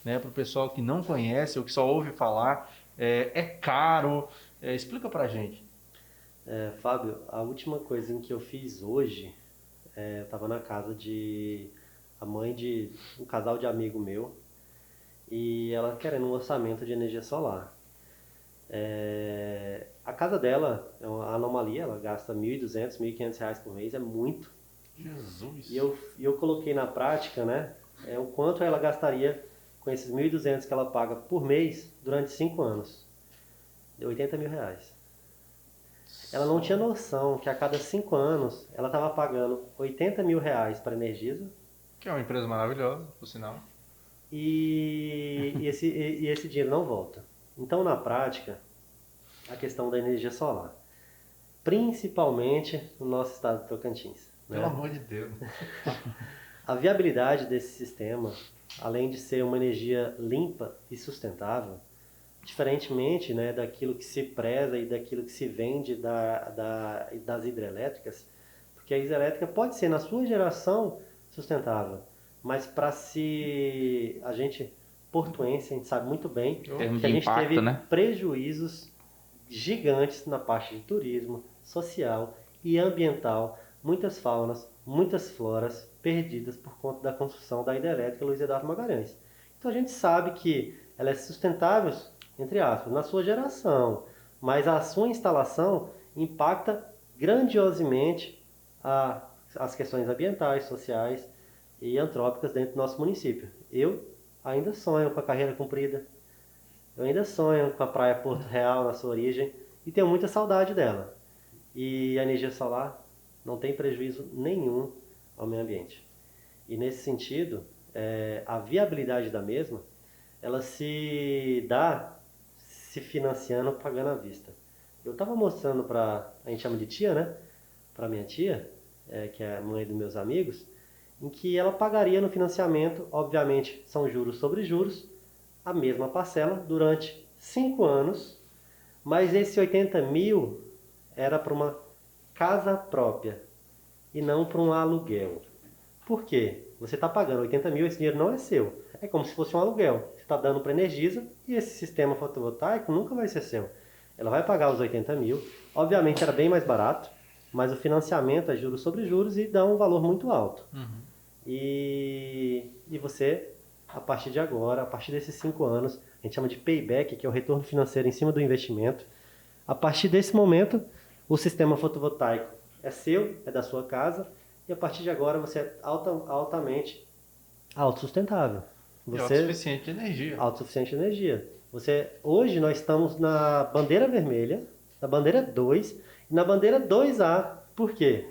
né? Para o pessoal que não conhece ou que só ouve falar, é caro? Explica para a gente. Fábio, a última coisa em que eu fiz hoje, eu estava na casa de a mãe de um casal de amigo meu e ela querendo um orçamento de energia solar. A casa dela é uma anomalia, ela gasta 1.200, R$ 1.500 por mês, é muito. E Jesus. eu coloquei na prática, né, o quanto ela gastaria com esses 1.200 que ela paga por mês durante 5 anos. Deu R$ 80.000. Ela não tinha Só. noção que a cada 5 anos ela estava pagando R$ 80.000 para a Energisa Que é uma empresa maravilhosa, por sinal. e esse dinheiro não volta. Então, na prática, a questão da energia solar, principalmente no nosso estado de Tocantins, Pelo né? amor de Deus. A viabilidade desse sistema, além de ser uma energia limpa e sustentável, diferentemente, né, daquilo que se preza e daquilo que se vende das hidrelétricas, porque a hidrelétrica pode ser na sua geração sustentável, mas para se a gente portuense, a gente sabe muito bem Em termos que de a gente impacto, teve né? prejuízos gigantes na parte de turismo, social e ambiental, muitas faunas, muitas floras perdidas por conta da construção da hidrelétrica Luiz Eduardo Magalhães. Então a gente sabe que ela é sustentável, entre aspas, na sua geração, mas a sua instalação impacta grandiosamente as questões ambientais, sociais e antrópicas dentro do nosso município. Eu ainda sonho com a carreira cumprida, eu ainda sonho com a praia Porto Real na sua origem e tenho muita saudade dela. E a energia solar não tem prejuízo nenhum ao meio ambiente. E nesse sentido, a viabilidade da mesma, ela se dá se financiando pagando à vista. Eu estava mostrando para, a gente chama de tia, né? Para minha tia, que é a mãe dos meus amigos, em que ela pagaria no financiamento, obviamente são juros sobre juros, a mesma parcela durante 5 anos, mas esse 80 mil era para uma casa própria e não para um aluguel. Por quê? Você está pagando 80 mil, esse dinheiro não é seu. É como se fosse um aluguel. Você está dando para a Energisa e esse sistema fotovoltaico nunca vai ser seu. Ela vai pagar os 80 mil. Obviamente era bem mais barato, mas o financiamento é juros sobre juros e dá um valor muito alto. E você, a partir de agora, a partir desses 5 anos, a gente chama de payback, que é o retorno financeiro em cima do investimento. A partir desse momento, o sistema fotovoltaico é seu, é da sua casa, e a partir de agora você é altamente autossustentável. E Você autossuficiente de energia. autossuficiente de energia. Hoje nós estamos na bandeira vermelha, na bandeira 2 e na bandeira 2A. Por quê?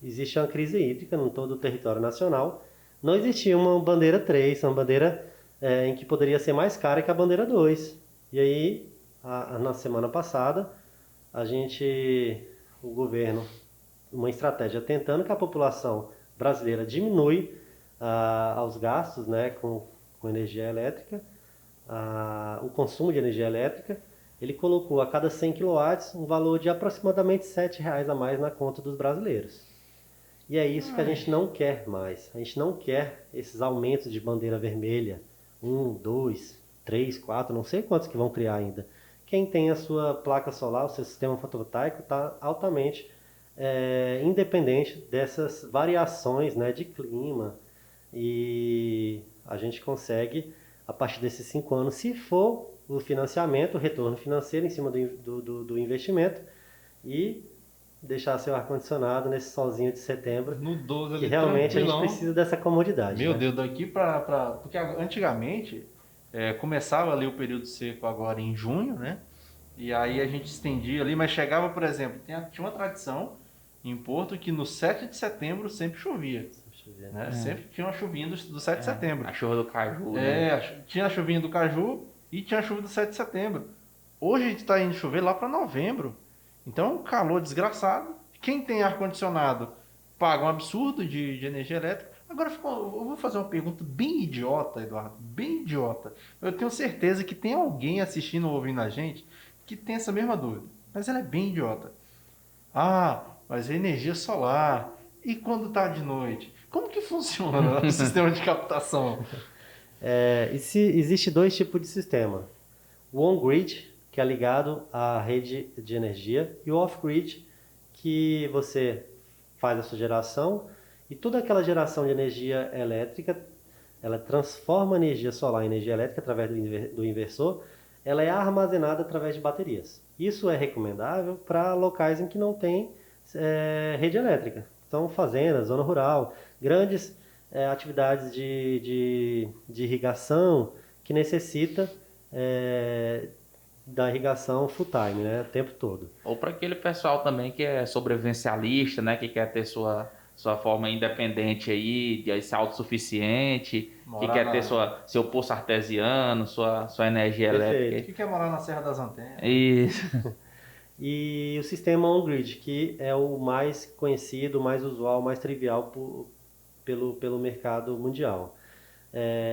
Existe uma crise hídrica em todo o território nacional. Não existia uma bandeira 3, uma bandeira em que poderia ser mais cara que a bandeira 2. E aí, na semana passada, o governo, uma estratégia tentando que a população brasileira diminui os gastos, né, com energia elétrica, o consumo de energia elétrica, ele colocou a cada 100 kW um valor de aproximadamente R$ 7 a mais na conta dos brasileiros. E é isso que a gente não quer mais. A gente não quer esses aumentos de bandeira vermelha. 1, 2, 3, 4, não sei quantos que vão criar ainda. Quem tem a sua placa solar, o seu sistema fotovoltaico, está altamente independente dessas variações, né, de clima. E a gente consegue, a partir desses 5 anos, se for o financiamento, o retorno financeiro em cima do investimento, e deixar seu ar-condicionado nesse solzinho de setembro, No 12 que ali, realmente a gente tranquilão. precisa dessa comodidade, Meu né? Deus, daqui pra... Porque antigamente, começava ali o período seco agora em junho, né? E aí a gente estendia ali, mas chegava, por exemplo, tinha uma tradição em Porto que no 7 de setembro sempre chovia. Deixa eu ver. Né? Sempre tinha uma chuvinha do 7 de setembro. A chuva do caju, né? Tinha a chuvinha do Caju e tinha a chuva do 7 de setembro. Hoje a gente está indo chover lá para novembro. Então é um calor desgraçado. Quem tem ar-condicionado paga um absurdo de energia elétrica. Agora eu vou fazer uma pergunta bem idiota, Eduardo. Bem idiota. Eu tenho certeza que tem alguém assistindo ou ouvindo a gente que tem essa mesma dúvida. Mas ela é bem idiota. Ah, mas é energia solar. E quando está de noite? Como que funciona o sistema de captação? Existe dois tipos de sistema. O on-grid, que é ligado à rede de energia, e o off-grid, que você faz a sua geração e toda aquela geração de energia elétrica, ela transforma a energia solar em energia elétrica através do inversor, ela é armazenada através de baterias. Isso é recomendável para locais em que não tem rede elétrica. Então, fazendas, zona rural, grandes atividades de irrigação que necessita da irrigação full time, né, o tempo todo. Ou para aquele pessoal também que é sobrevivencialista, né? Que quer ter sua forma independente aí, de ser autossuficiente, que Morar quer ter seu poço artesiano, sua energia elétrica. O que é morar na Serra das Antenas? Isso. E o sistema on-grid, que é o mais conhecido, mais usual, mais trivial pelo mercado mundial.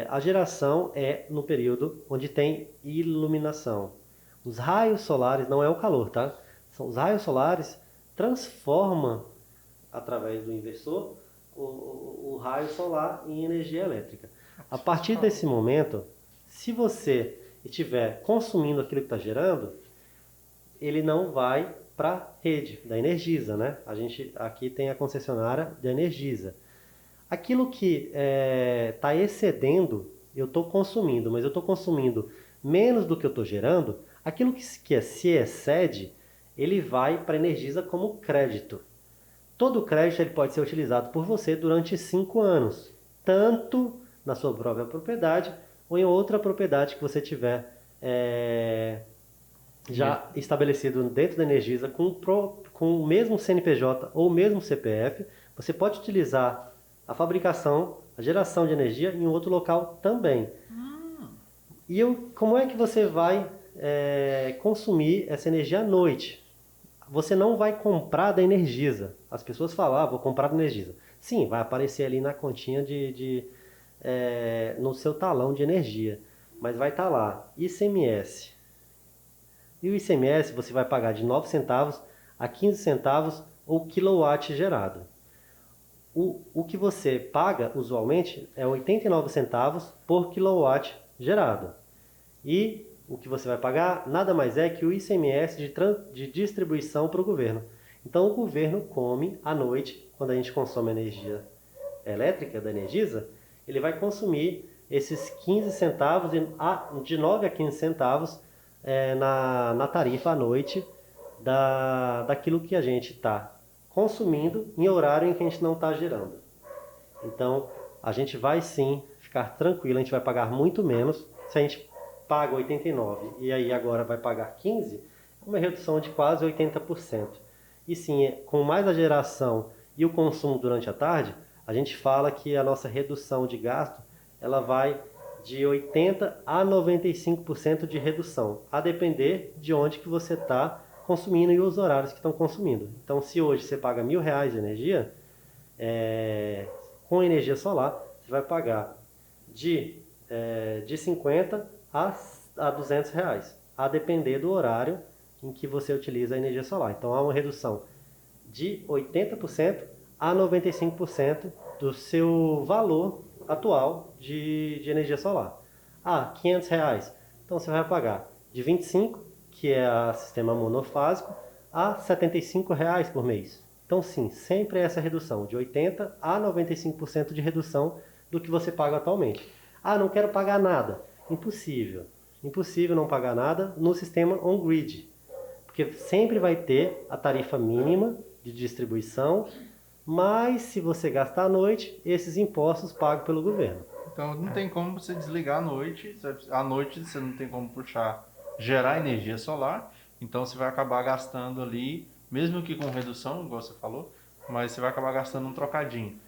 A geração é no período onde tem iluminação. Os raios solares, não é o calor, tá? São os raios solares transformam, através do inversor, o raio solar em energia elétrica. A partir desse momento, se você estiver consumindo aquilo que está gerando, ele não vai para a rede da Energisa, né? A gente aqui tem a concessionária da Energisa. Aquilo que está excedendo, eu estou consumindo, mas eu estou consumindo menos do que eu estou gerando, aquilo que se excede, ele vai para a Energisa como crédito. Todo crédito ele pode ser utilizado por você durante 5 anos, tanto na sua própria propriedade ou em outra propriedade que você tiver já estabelecido dentro da Energisa com o mesmo CNPJ ou o mesmo CPF. Você pode utilizar a fabricação, a geração de energia em outro local também. E como é que você vai consumir essa energia à noite? Você não vai comprar da Energisa. As pessoas falam, vou comprar da Energisa. Sim, vai aparecer ali na continha no seu talão de energia. Mas vai estar lá, ICMS. E o ICMS você vai pagar de 9 centavos a 15 centavos o quilowatt gerado. O que você paga usualmente é 89 centavos por quilowatt gerado. E o que você vai pagar nada mais é que o ICMS de distribuição para o governo. Então o governo come à noite, quando a gente consome energia elétrica da Energisa, ele vai consumir esses 15 centavos, de 9 a 15 centavos na tarifa à noite daquilo que a gente está consumindo em horário em que a gente não está gerando. Então a gente vai sim ficar tranquilo, a gente vai pagar muito menos. Se a gente paga 89 e aí agora vai pagar 15, é uma redução de quase 80%. E sim, com mais a geração e o consumo durante a tarde, a gente fala que a nossa redução de gasto ela vai de 80% a 95% de redução, a depender de onde que você está consumindo e os horários que estão consumindo. Então, se hoje você paga R$1.000 de energia, com energia solar, você vai pagar de 50 a R$200, a depender do horário em que você utiliza a energia solar. Então, há uma redução de 80% a 95% do seu valor atual de energia solar. R$500. Então, você vai pagar de 25, que é o sistema monofásico, a R$75 por mês. Então, sim, sempre é essa redução, de 80% a 95% de redução do que você paga atualmente. Não quero pagar nada. Impossível. Impossível não pagar nada no sistema on-grid. Porque sempre vai ter a tarifa mínima de distribuição, mas se você gastar à noite, esses impostos pagos pelo governo. Então não tem como você desligar à noite. À noite você não tem como gerar energia solar. Então você vai acabar gastando ali, mesmo que com redução, igual você falou, mas você vai acabar gastando um trocadinho.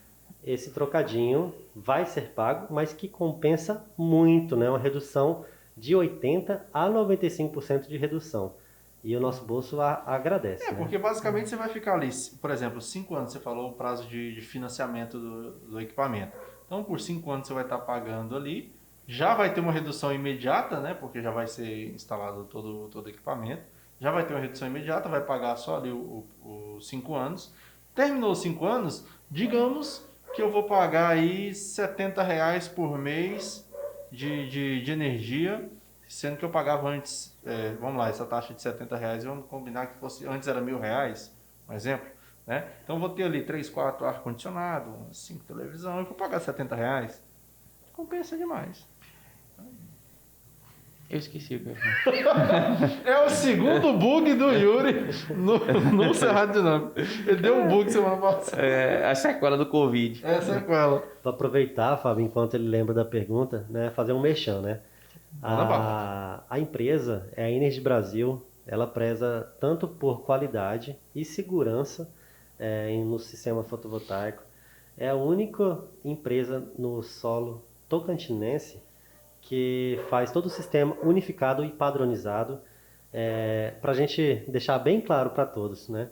Esse trocadinho vai ser pago, mas que compensa muito, né? Uma redução de 80% a 95% de redução. E o nosso bolso agradece. Porque basicamente você vai ficar ali, por exemplo, 5 anos, você falou o prazo de financiamento do equipamento. Então, por 5 anos você vai estar pagando ali, já vai ter uma redução imediata, né? Porque já vai ser instalado todo o equipamento. Já vai ter uma redução imediata, vai pagar só ali os 5 anos. Terminou os 5 anos, digamos que eu vou pagar aí R$70 por mês de energia, sendo que eu pagava antes, vamos lá, essa taxa de R$ 70, vamos combinar que fosse, antes era R$ 1.000, um exemplo, né? Então eu vou ter ali 3, 4 ar-condicionado, 5 televisão, eu vou pagar R$ 70. Compensa demais. Eu esqueci o que eu É o segundo bug do Yuri no Cerrado Dinâmico. Ele deu um bug semana passada. A sequela do Covid. É a sequela. Para aproveitar, Fábio, enquanto ele lembra da pergunta, né, fazer um merchan, né? A empresa, a Energy Brasil, ela preza tanto por qualidade e segurança no sistema fotovoltaico. É a única empresa no solo tocantinense que faz todo o sistema unificado e padronizado, para a gente deixar bem claro para todos, né?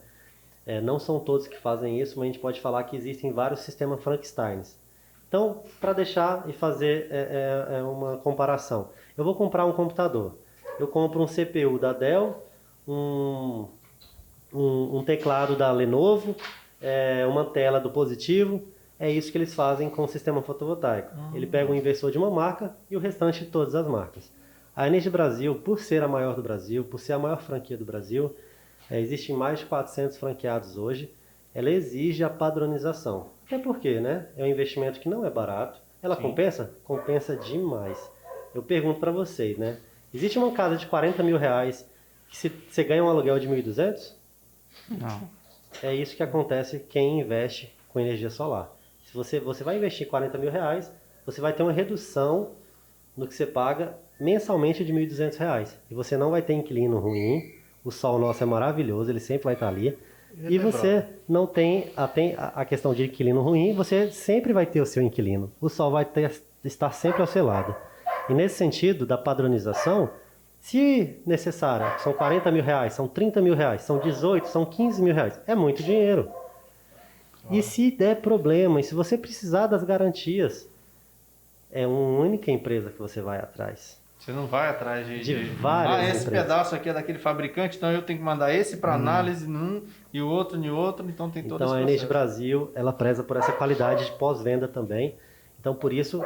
Não são todos que fazem isso, mas a gente pode falar que existem vários sistemas Frankensteins. Então, para deixar e fazer uma comparação, eu vou comprar um computador, eu compro um CPU da Dell, um teclado da Lenovo, uma tela do Positivo. É isso que eles fazem com o sistema fotovoltaico. Ele pega um inversor de uma marca e o restante de todas as marcas. A Energy Brasil, por ser a maior do Brasil, por ser a maior franquia do Brasil, existem mais de 400 franqueados hoje, ela exige a padronização. Até porque, né? É um investimento que não é barato. Ela Sim. compensa? Compensa demais. Eu pergunto para vocês, né? Existe uma casa de R$40 mil que você ganha um aluguel de 1.200? Não. É isso que acontece quem investe com energia solar. Se você vai investir R$40 mil, você vai ter uma redução no que você paga mensalmente de R$1.200. E você não vai ter inquilino ruim. O sol nosso é maravilhoso, ele sempre vai estar ali. E você não tem a questão de inquilino ruim, você sempre vai ter o seu inquilino. O sol vai estar sempre ao seu lado. E nesse sentido da padronização, se necessário, são R$40 mil, são R$30 mil, são 18, são R$15 mil, é muito dinheiro. E se der problema, e se você precisar das garantias, é uma única empresa que você vai atrás. Você não vai atrás de várias esse empresas. pedaço aqui é daquele fabricante, então eu tenho que mandar esse para análise num e o outro em outro, então tem todo esse Então a processo. Energy Brasil, ela preza por essa qualidade de pós-venda também. Então por isso,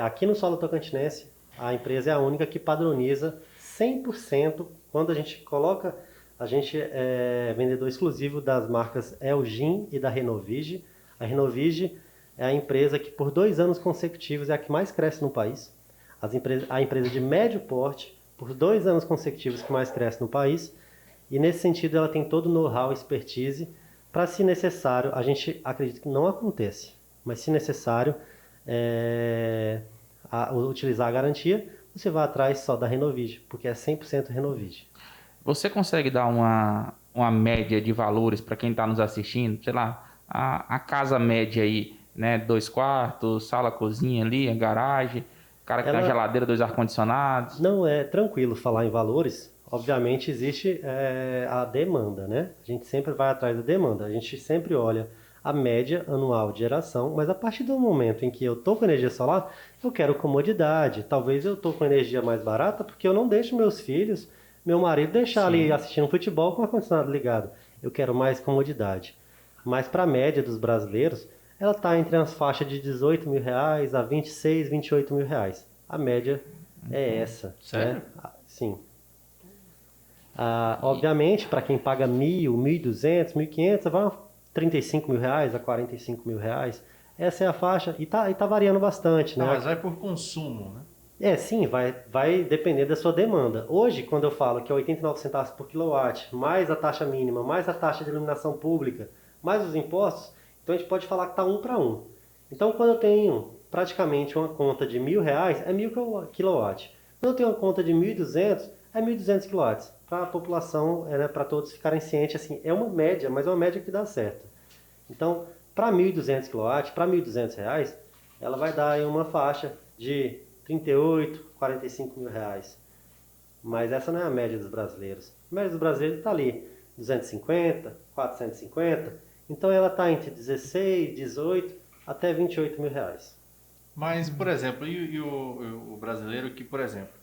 aqui no solo tocantinense, a empresa é a única que padroniza 100% quando a gente coloca. A gente é vendedor exclusivo das marcas Elgin e da Renovige. A Renovige é a empresa que por 2 anos consecutivos é a que mais cresce no país. A empresa de médio porte, por 2 anos consecutivos que mais cresce no país. E nesse sentido ela tem todo o know-how e expertise para, se necessário, a gente acredita que não acontece, mas se necessário utilizar a garantia, você vai atrás só da Renovige, porque é 100% Renovige. Você consegue dar uma média de valores para quem está nos assistindo? Sei lá, a casa média aí, né? 2 quartos, sala, cozinha ali, a garagem, o cara que tem a geladeira, 2 ar-condicionados. Não é tranquilo falar em valores. Obviamente existe a demanda, né? A gente sempre vai atrás da demanda. A gente sempre olha a média anual de geração, mas a partir do momento em que eu estou com energia solar, eu quero comodidade. Talvez eu estou com energia mais barata porque eu não deixo meus filhos, meu marido deixar ali assistindo futebol com o ar-condicionado ligado. Eu quero mais comodidade. Mas para a média dos brasileiros, ela está entre as faixas de R$18 mil a R$26, R$28 mil. A média é essa. Sério? Né? Sim. Obviamente, para quem paga R$1.000, R$1.200, R$1.500, vai a R$35 mil a R$45 mil. Essa é a faixa e tá variando bastante, né? Mas vai por consumo, né? Sim, vai depender da sua demanda. Hoje, quando eu falo que é 89 centavos por quilowatt, mais a taxa mínima, mais a taxa de iluminação pública, mais os impostos, então a gente pode falar que está 1 para 1. Então, quando eu tenho praticamente uma conta de R$1.000, é 1.000 kW. Quando eu tenho uma conta de 1.200, é 1.200 kW. Para a população, para todos ficarem cientes, assim, é uma média, mas é uma média que dá certo. Então, para 1.200 kW, para R$1.200, ela vai dar aí uma faixa de 38, 45 mil reais. Mas essa não é a média dos brasileiros. A média dos brasileiros está ali, 250, 450. Então ela está entre 16, 18 até 28 mil reais. Mas, por exemplo, e o brasileiro que, por exemplo,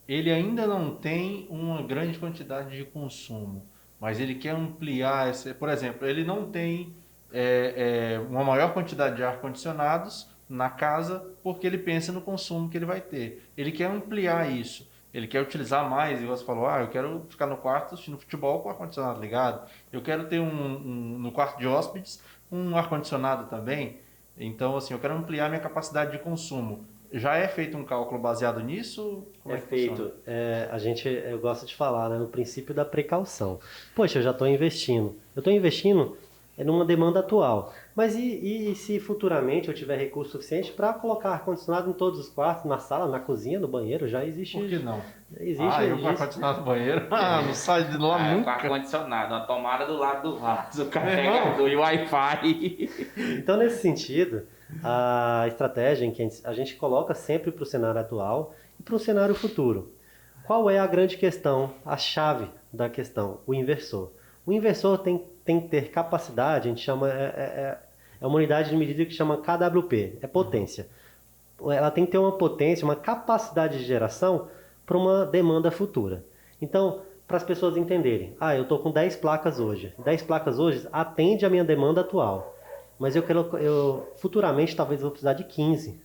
ele ainda não tem uma grande quantidade de consumo, mas ele quer ampliar, por exemplo, ele não tem uma maior quantidade de ar-condicionados, na casa porque ele pensa no consumo que ele vai ter. Ele quer ampliar isso. Ele quer utilizar mais, e você falou, eu quero ficar no quarto assistindo futebol com o ar-condicionado ligado. Eu quero ter no quarto de hóspedes um ar-condicionado também. Então, assim, eu quero ampliar minha capacidade de consumo. Já é feito um cálculo baseado nisso? Como É que feito. funciona? Eu gosto de falar, né, no princípio da precaução. Poxa, eu já estou investindo. Eu estou investindo numa demanda atual. Mas e se futuramente eu tiver recurso suficiente para colocar ar-condicionado em todos os quartos, na sala, na cozinha, no banheiro? Já existe. Por que não? Existe. Eu com ar-condicionado no banheiro? Não sai de lá Com nunca. ar-condicionado, uma tomada do lado do vaso, o Meu irmão. carregador e o Wi-Fi. Então, nesse sentido, a estratégia em que a gente coloca sempre para o cenário atual e para o cenário futuro. Qual é a grande questão, a chave da questão? O inversor. O inversor tem que ter capacidade, a gente chama, é uma unidade de medida que chama kWp, é potência. Ela tem que ter uma potência, uma capacidade de geração para uma demanda futura. Então, para as pessoas entenderem, eu estou com 10 placas hoje. 10 placas hoje atende a minha demanda atual. Mas futuramente talvez eu vou precisar de 15.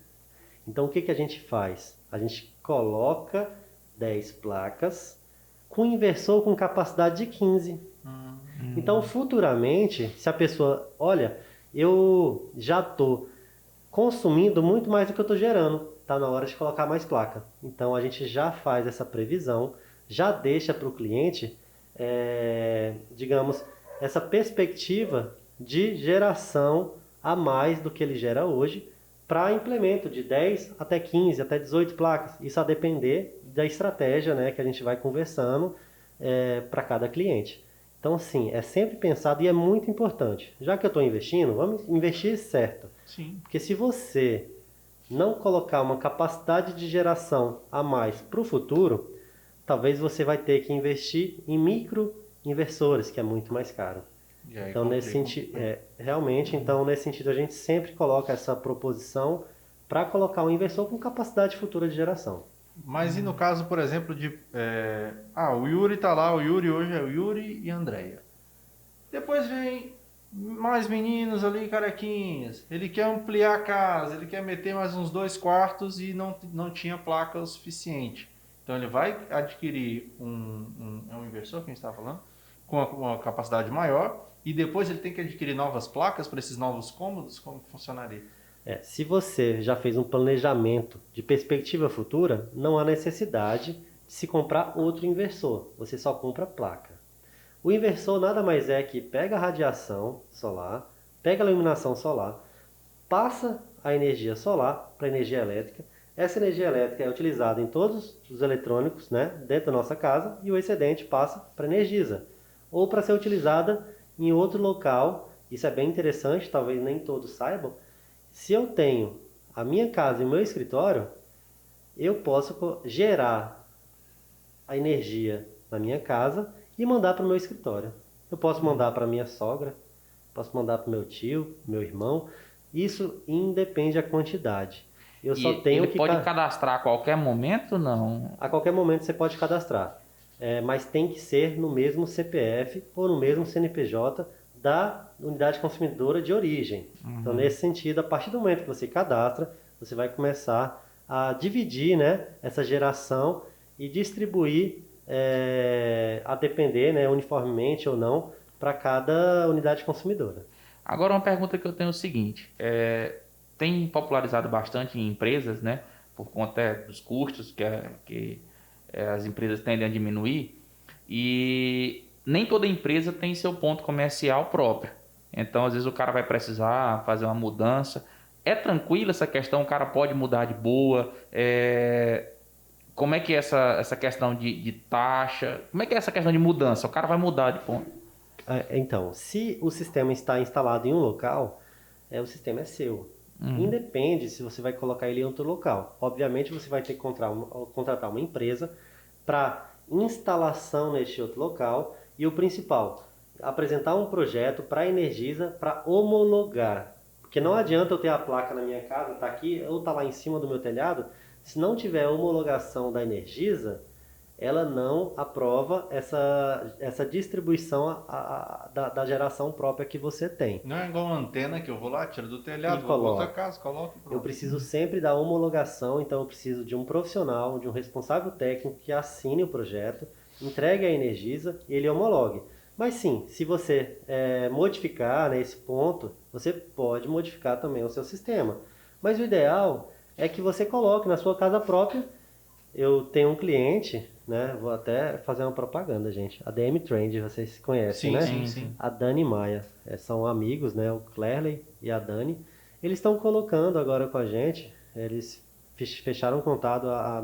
Então o que a gente faz? A gente coloca 10 placas com inversor com capacidade de 15. Então futuramente, se a pessoa, olha, eu já estou consumindo muito mais do que eu estou gerando, está na hora de colocar mais placa. Então a gente já faz essa previsão, já deixa para o cliente, digamos, essa perspectiva de geração a mais do que ele gera hoje para implemento de 10 até 15, até 18 placas. Isso a depender da estratégia, né, que a gente vai conversando para cada cliente. Então, sim, é sempre pensado e é muito importante. Já que eu estou investindo, vamos investir certo. Sim. Porque se você não colocar uma capacidade de geração a mais para o futuro, talvez você vai ter que investir em micro-inversores, que é muito mais caro. Então, nesse sentido, realmente, nesse sentido, a gente sempre coloca essa proposição para colocar um inversor com capacidade futura de geração. Mas e no caso, por exemplo, o Yuri tá lá, o Yuri hoje é o Yuri e a Andrea. Depois vem mais meninos ali, carequinhas. Ele quer ampliar a casa, ele quer meter mais uns 2 quartos e não tinha placa o suficiente. Então ele vai adquirir um inversor, quem está falando, com uma capacidade maior, e depois ele tem que adquirir novas placas para esses novos cômodos. Como funcionaria? Se você já fez um planejamento de perspectiva futura, não há necessidade de se comprar outro inversor. Você só compra placa. O inversor nada mais é que pega a radiação solar, pega a iluminação solar, passa a energia solar para a energia elétrica. Essa energia elétrica é utilizada em todos os eletrônicos, né, dentro da nossa casa, e o excedente passa para a Energisa. Ou para ser utilizada em outro local. Isso é bem interessante, talvez nem todos saibam. Se eu tenho a minha casa e o meu escritório, eu posso gerar a energia na minha casa e mandar para o meu escritório. Eu posso mandar para minha sogra, posso mandar para o meu tio, meu irmão. Isso independe da quantidade. Eu só tenho ele pode cadastrar a qualquer momento, não? A qualquer momento você pode cadastrar. Mas tem que ser no mesmo CPF ou no mesmo CNPJ da unidade consumidora de origem. Então, nesse sentido, a partir do momento que você cadastra, você vai começar a dividir, né, essa geração e distribuir, a depender, né, uniformemente ou não, para cada unidade consumidora. Agora, uma pergunta que eu tenho é o seguinte. Tem popularizado bastante em empresas, né, por conta dos custos que as empresas tendem a diminuir, e nem toda empresa tem seu ponto comercial próprio. Então, às vezes, o cara vai precisar fazer uma mudança. É tranquila essa questão? O cara pode mudar de boa? Como é que é essa questão de taxa? Como é que é essa questão de mudança? O cara vai mudar de ponto? Então, se o sistema está instalado em um local, o sistema é seu. Independe se você vai colocar ele em outro local. Obviamente, você vai ter que contratar uma empresa para instalação neste outro local. E o principal, apresentar um projeto para a Energisa para homologar. Porque não adianta eu ter a placa na minha casa, tá aqui, ou tá lá em cima do meu telhado, se não tiver homologação da Energisa, ela não aprova essa distribuição da geração própria que você tem. Não é igual uma antena que eu vou lá, tiro do telhado, E vou pra outra coloco. casa, coloco e pronto. Eu preciso sempre da homologação, então eu preciso de um profissional, de um responsável técnico que assine o projeto, entregue a Energisa e ele homologue. Mas sim, se você modificar nesse ponto, você pode modificar também o seu sistema. Mas o ideal é que você coloque na sua casa própria. Eu tenho um cliente, né? Vou até fazer uma propaganda, gente. A DM Trend, vocês conhecem, Sim, né? sim, sim. A Dani e Maia, são amigos, né? O Clerley e a Dani. Eles estão colocando agora com a gente. Eles fecharam um contato há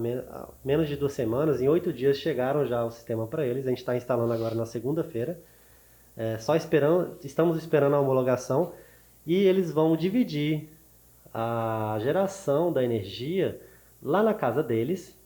menos de 2 semanas. Em 8 dias chegaram já o sistema para eles. A gente está instalando agora na segunda-feira. Estamos esperando a homologação e eles vão dividir a geração da energia lá na casa deles.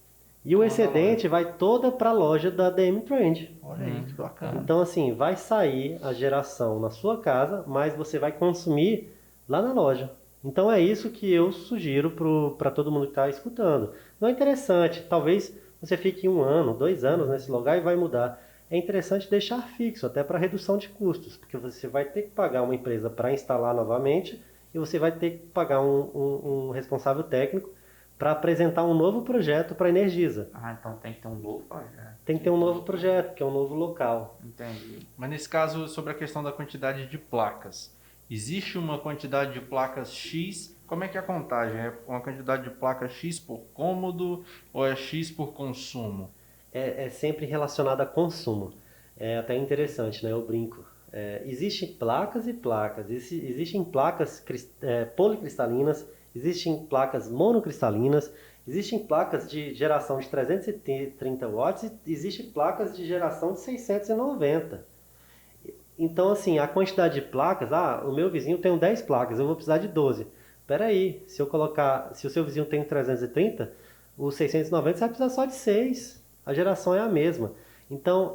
E o excedente vai toda para a loja da DM Trend. Olha aí, que bacana. Então, assim, vai sair a geração na sua casa, mas você vai consumir lá na loja. Então, é isso que eu sugiro para todo mundo que está escutando. Não é interessante, talvez você fique 1 ano, 2 anos nesse lugar e vai mudar. É interessante deixar fixo, até para redução de custos, porque você vai ter que pagar uma empresa para instalar novamente e você vai ter que pagar um responsável técnico para apresentar um novo projeto para a Energisa. Ah, então tem que ter um novo projeto. Tem que ter um novo projeto, que é um novo local. Entendi. Mas nesse caso, sobre a questão da quantidade de placas, existe uma quantidade de placas X? Como é que é a contagem? É uma quantidade de placas X por cômodo ou é X por consumo? É sempre relacionado a consumo. É até interessante, né? Eu brinco. Existem placas e placas. Existem placas policristalinas, existem placas monocristalinas, existem placas de geração de 330 watts e existem placas de geração de 690. Então, assim, a quantidade de placas, o meu vizinho tem 10 placas, eu vou precisar de 12. Espera aí, se o seu vizinho tem 330, o 690 você vai precisar só de 6. A geração é a mesma. Então,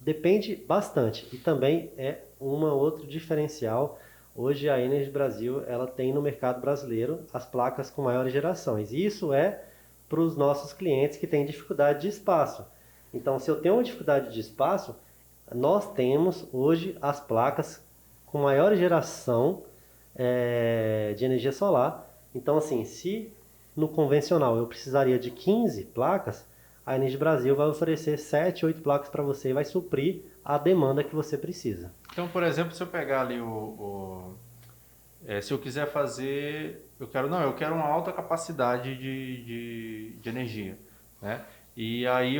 depende bastante. E também é outro diferencial. Hoje a Energy Brasil ela tem no mercado brasileiro as placas com maiores gerações. E isso é para os nossos clientes que têm dificuldade de espaço. Então, se eu tenho uma dificuldade de espaço, nós temos hoje as placas com maior geração de energia solar. Então, assim, se no convencional eu precisaria de 15 placas, a Energy Brasil vai oferecer 7, 8 placas para você e vai suprir a demanda que você precisa. Então, por exemplo, se eu pegar ali se eu quiser fazer, eu quero uma alta capacidade de energia, né? E aí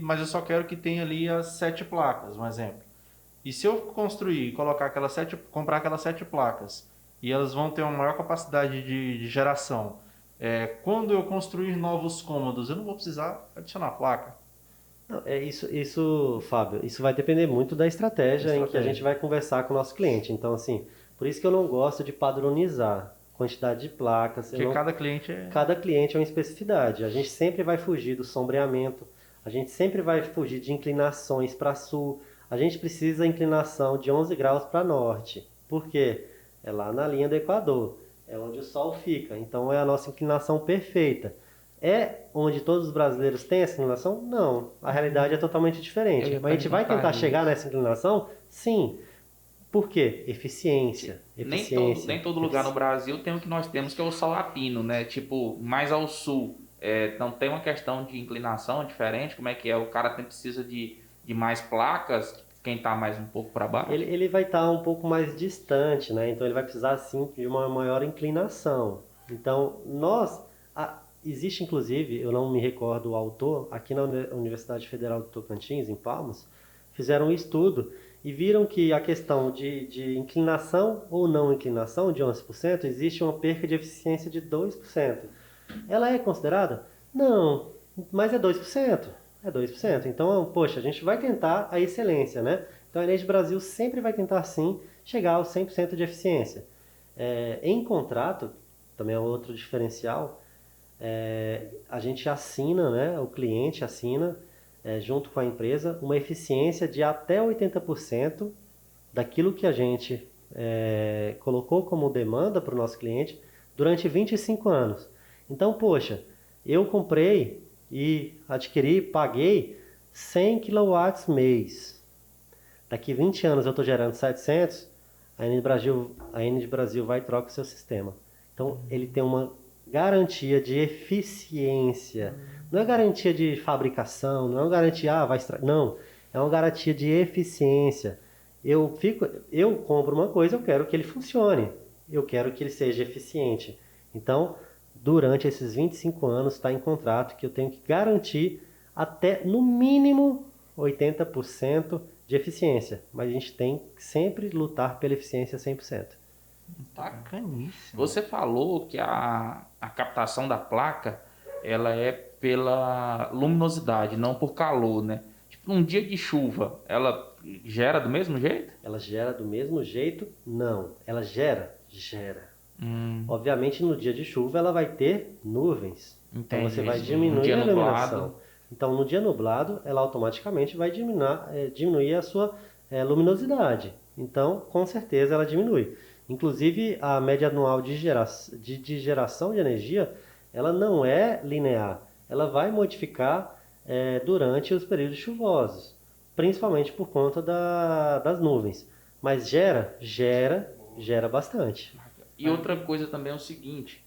mas eu só quero que tenha ali as 7 placas, um exemplo. E se eu construir, comprar aquelas 7 placas e elas vão ter uma maior capacidade de geração, quando eu construir novos cômodos, eu não vou precisar adicionar placa. Não, isso, Fábio, isso vai depender muito da estratégia em que a gente vai conversar com o nosso cliente. Então, assim, por isso que eu não gosto de padronizar quantidade de placas. Porque cada cliente Cada cliente é uma especificidade. A gente sempre vai fugir do sombreamento, a gente sempre vai fugir de inclinações para sul. A gente precisa de inclinação de 11 graus para norte. Por quê? É lá na linha do Equador, é onde o Sol fica. Então, é a nossa inclinação perfeita. É onde todos os brasileiros têm essa inclinação? Não. A realidade é totalmente diferente. Mas a gente vai tentar chegar nessa inclinação? Sim. Por quê? Eficiência. Nem todo lugar no Brasil tem o que nós temos, que é o sol alpino, né? Tipo, mais ao sul. Então tem uma questão de inclinação diferente. Como é que é? O cara precisa de mais placas, quem está mais um pouco para baixo? Ele vai estar um pouco mais distante, né? Então ele vai precisar, sim, de uma maior inclinação. Então, existe, inclusive, eu não me recordo o autor, aqui na Universidade Federal do Tocantins, em Palmas, fizeram um estudo e viram que a questão de inclinação ou não inclinação de 11%, existe uma perca de eficiência de 2%. Ela é considerada? Não, mas é 2%. É 2%. Então, poxa, a gente vai tentar a excelência, né? Então, a Energy Brasil sempre vai tentar, sim, chegar aos 100% de eficiência. Em contrato, também é outro diferencial, a gente assina, né, o cliente assina, junto com a empresa, uma eficiência de até 80% daquilo que a gente colocou como demanda para o nosso cliente durante 25 anos. Então, poxa, eu comprei e adquiri, paguei 100 kW mês. Daqui 20 anos eu estou gerando 700, a Enel Brasil vai e troca o seu sistema. Então, ele tem uma garantia de eficiência. Não é garantia de fabricação, não é uma garantia, vai estragar. Não, é uma garantia de eficiência. Eu compro uma coisa, eu quero que ele funcione. Eu quero que ele seja eficiente. Então, durante esses 25 anos, está em contrato que eu tenho que garantir até, no mínimo, 80% de eficiência. Mas a gente tem que sempre lutar pela eficiência 100%. Bacaníssimo. Você falou que a captação da placa, ela é pela luminosidade, não por calor, né? Tipo, num dia de chuva, ela gera do mesmo jeito? Ela gera do mesmo jeito? Não. Ela gera? Gera. Obviamente, no dia de chuva, ela vai ter nuvens. Entendi. Então, você vai No diminuir dia a iluminação. nublado. Então, no dia nublado, ela automaticamente vai diminuir a sua luminosidade. Então, com certeza, ela diminui. Inclusive, a média anual de geração de energia, ela não é linear. Ela vai modificar durante os períodos chuvosos, principalmente por conta das nuvens. Mas gera bastante. E outra coisa também é o seguinte,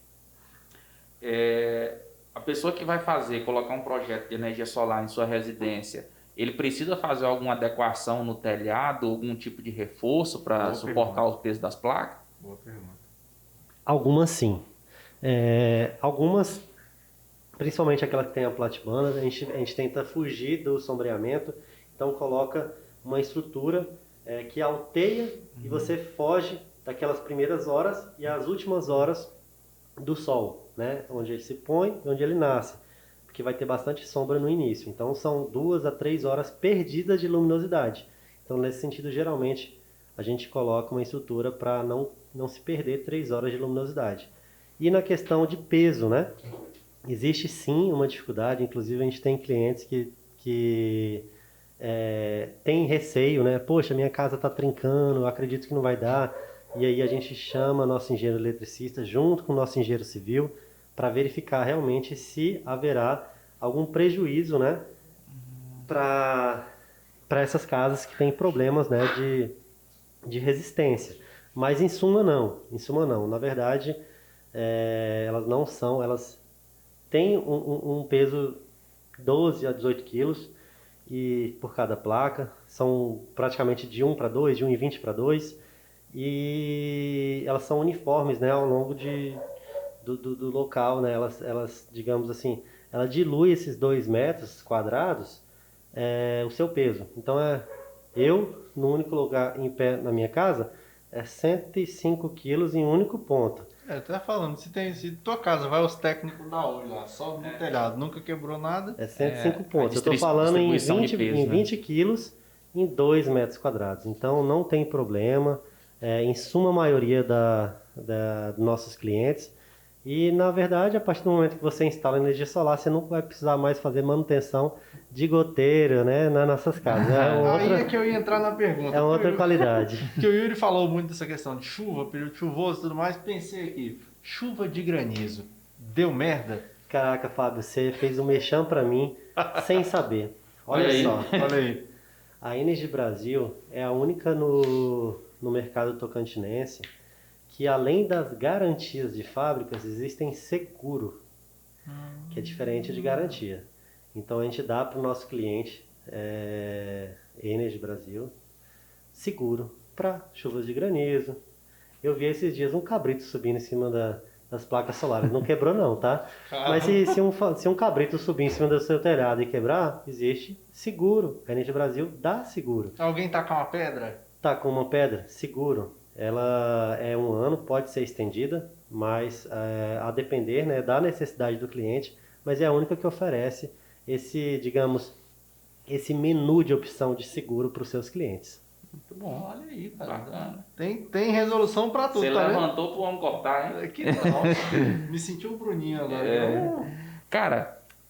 a pessoa que vai colocar um projeto de energia solar em sua residência, ele precisa fazer alguma adequação no telhado, algum tipo de reforço para suportar o peso das placas? Boa pergunta. Algumas sim. Algumas, principalmente aquela que tem a platibanda, a gente tenta fugir do sombreamento, então coloca uma estrutura que alteia e você foge daquelas primeiras horas e as últimas horas do sol, né? Onde ele se põe e onde ele nasce, porque vai ter bastante sombra no início. Então são 2 a 3 horas perdidas de luminosidade. Então nesse sentido, geralmente, a gente coloca uma estrutura para não se perder 3 horas de luminosidade. E na questão de peso, né? Existe sim uma dificuldade, inclusive a gente tem clientes que tem receio, né? Poxa, minha casa está trincando, eu acredito que não vai dar. E aí a gente chama nosso engenheiro eletricista junto com o nosso engenheiro civil para verificar realmente se haverá algum prejuízo, né? Para essas casas que têm problemas, né? De resistência. Mas em suma não. Na verdade, elas têm um peso 12 a 18 quilos e por cada placa. São praticamente de 1 para 2, de 1,20 para 2. E elas são uniformes, né, ao longo do local, né? Elas, digamos assim, ela dilui esses 2 metros quadrados o seu peso. Então, eu, no único lugar em pé na minha casa, 105 quilos em um único ponto. Eu tava falando, se tua casa vai os técnicos da onde lá, só no telhado, nunca quebrou nada. 105 pontos. Eu estou falando em 20, peso, em 20 quilos em 2 metros quadrados. Então, não tem problema. Em suma maioria dos nossos clientes. E, na verdade, a partir do momento que você instala energia solar, você não vai precisar mais fazer manutenção de goteira, né, nas nossas casas. Aí é que eu ia entrar na pergunta. É uma outra qualidade. Que o Yuri falou muito dessa questão de chuva, período chuvoso e tudo mais. Pensei aqui, chuva de granizo, deu merda? Caraca, Fábio, você fez um mexão pra mim sem saber. Olha só. Olha aí. A Enel Brasil é a única no mercado tocantinense que, além das garantias de fábricas, existem seguro, que é diferente de garantia. Então a gente dá para o nosso cliente, Enel Brasil, seguro para chuvas de granizo. Eu vi esses dias um cabrito subindo em cima das placas solares. Não quebrou não, tá? Mas se um cabrito subir em cima do seu telhado e quebrar, existe seguro. A Enel Brasil dá seguro. Alguém tacar uma pedra? Tá com uma pedra? Seguro. Ela é 1 ano, pode ser estendida, mas a depender, né, da necessidade do cliente, mas é a única que oferece esse menu de opção de seguro para os seus clientes. Muito bom. Olha aí, cara. Bacana. Tem resolução para tudo, Você tá levantou pro homem cortar, hein? Que tal? Me senti um Bruninho agora. Cara,